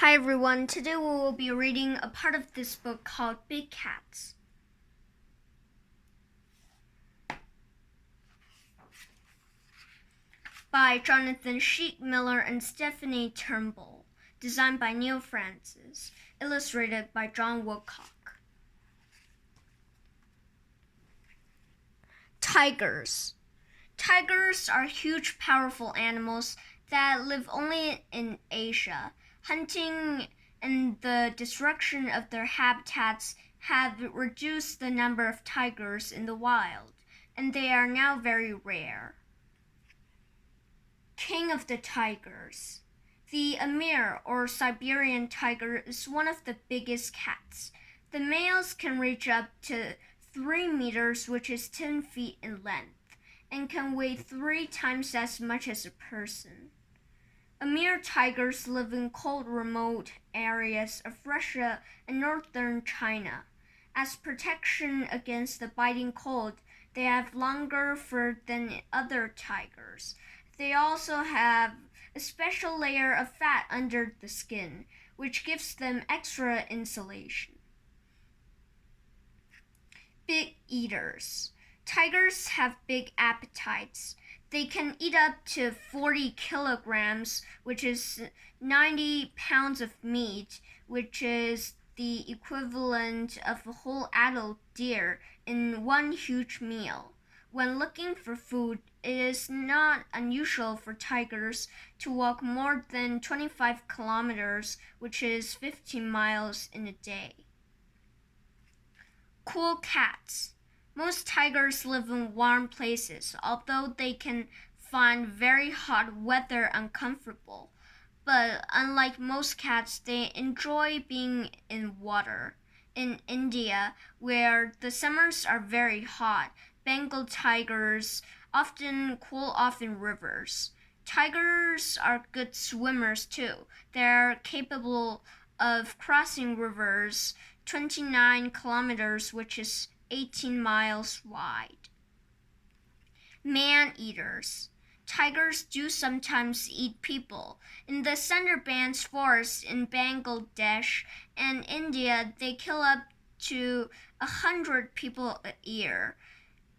Hi everyone, today we will be reading a part of this book called Big Cats. By Jonathan Sheikh-Miller and Stephanie Turnbull. Designed by Neil Francis. Illustrated by John Woodcock. Tigers. Tigers are huge, powerful animals that live only in Asia. Hunting and the destruction of their habitats have reduced the number of tigers in the wild, and they are now very rare. King of the tigers. The Amur, or Siberian tiger, is one of the biggest cats. The males can reach up to 3 meters, which is 10 feet in length, and can weigh 3 times as much as a person. Amur tigers live in cold, remote areas of Russia and northern China. As protection against the biting cold, they have longer fur than other tigers. They also have a special layer of fat under the skin, which gives them extra insulation. Big eaters. Tigers have big appetites. They can eat up to 40 kilograms, which is 90 pounds of meat, which is the equivalent of a whole adult deer in one huge meal. When looking for food, it is not unusual for tigers to walk more than 25 kilometers, which is 15 miles in a day. Cool cats. Most tigers live in warm places, although they can find very hot weather uncomfortable. But unlike most cats, they enjoy being in water. In India, where the summers are very hot, Bengal tigers often cool off in rivers. Tigers are good swimmers too. They are capable of crossing rivers 29 kilometers, which is 18 miles wide. Man-eaters. Tigers do sometimes eat people. In the Sundarbans forest in Bangladesh and India, they kill up to 100 people a year.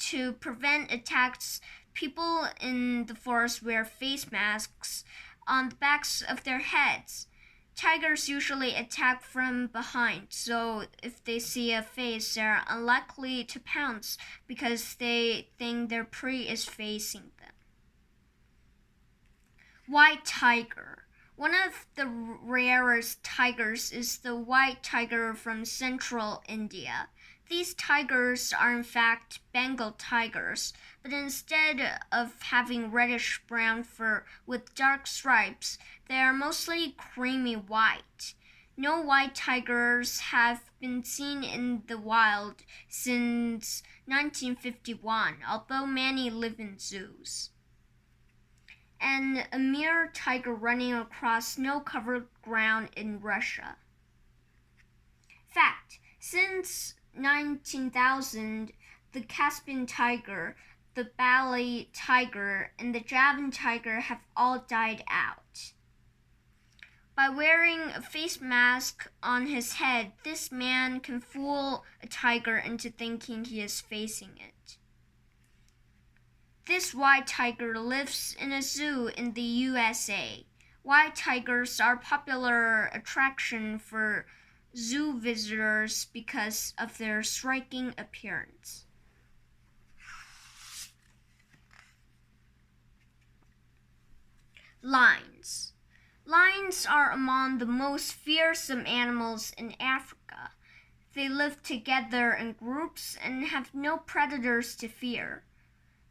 To prevent attacks, people in the forest wear face masks on the backs of their heads. Tigers usually attack from behind, so if they see a face, they're unlikely to pounce because they think their prey is facing them. White tiger. One of the rarest tigers is the white tiger from central India. These tigers are in fact Bengal tigers, but instead of having reddish-brown fur with dark stripes, they are mostly creamy white. No white tigers have been seen in the wild since 1951, although many live in zoos. An Amur tiger running across snow-covered ground in Russia. Fact: since 19,000, the Caspian tiger, the Bali tiger, and the Javan tiger have all died out. By wearing a face mask on his head, this man can fool a tiger into thinking he is facing it. This white tiger lives in a zoo in the USA. White tigers are a popular attraction for zoo visitors because of their striking appearance. Lions. Lions are among the most fearsome animals in Africa. They live together in groups and have no predators to fear.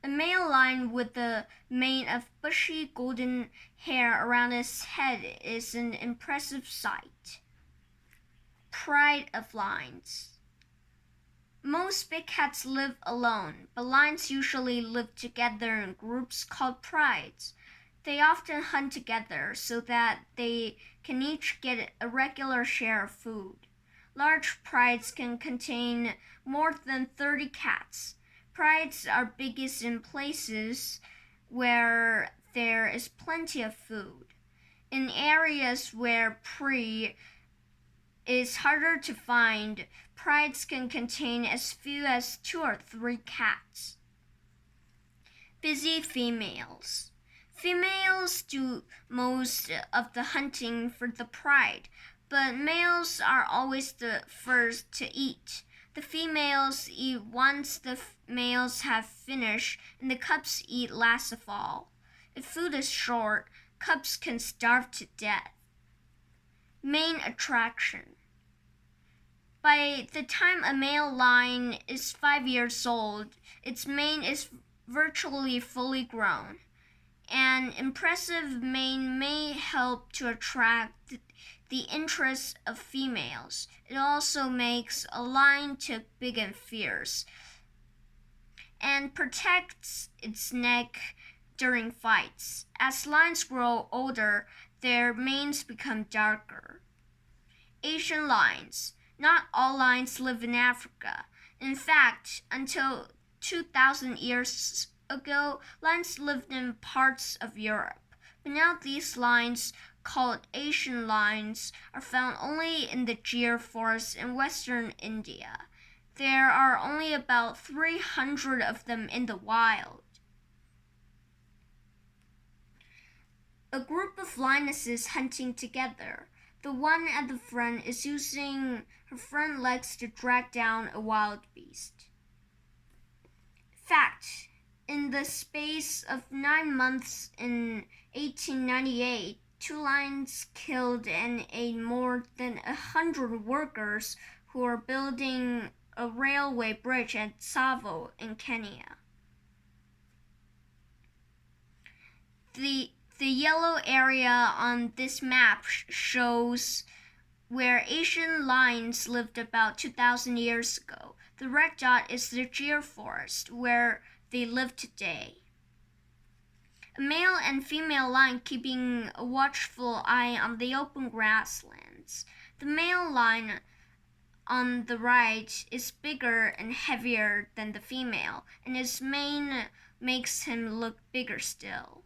A male lion with a mane of bushy golden hair around his head is an impressive sight. Pride of lions. Most big cats live alone, but lions usually live together in groups called prides. They often hunt together so that they can each get a regular share of food. Large prides can contain more than 30 cats. Prides are biggest in places where there is plenty of food. In areas where prey is harder to find, prides can contain as few as 2 or 3 cats. Busy females. Females do most of the hunting for the pride, but males are always the first to eat. The females eat once the males have finished, and the cubs eat last of all. If food is short, cubs can starve to death. Main attraction. By the time a male lion is 5 years old, its mane is virtually fully grown. An impressive mane may help to attract the interest of females. It also makes a lion look big and fierce, and protects its neck during fights. As lions grow older, their manes become darker. Asian lions. Not all lions live in Africa. In fact, until 2,000 years ago, lions lived in parts of Europe. But now these lions, called Asian lions, are found only in the Gir forest in western India. There are only about 300 of them in the wild. A group of lionesses hunting together. The one at the front is using her front legs to drag down a wild beast. Fact: in the space of 9 months in 1898, 2 lions killed and ate more than 100 workers who were building a railway bridge at Tsavo in Kenya. The yellow area on this map shows where Asian lions lived about 2,000 years ago. The red dot is the Gir forest, where they live today. A male and female lion keeping a watchful eye on the open grasslands. The male lion on the right is bigger and heavier than the female, and his mane makes him look bigger still.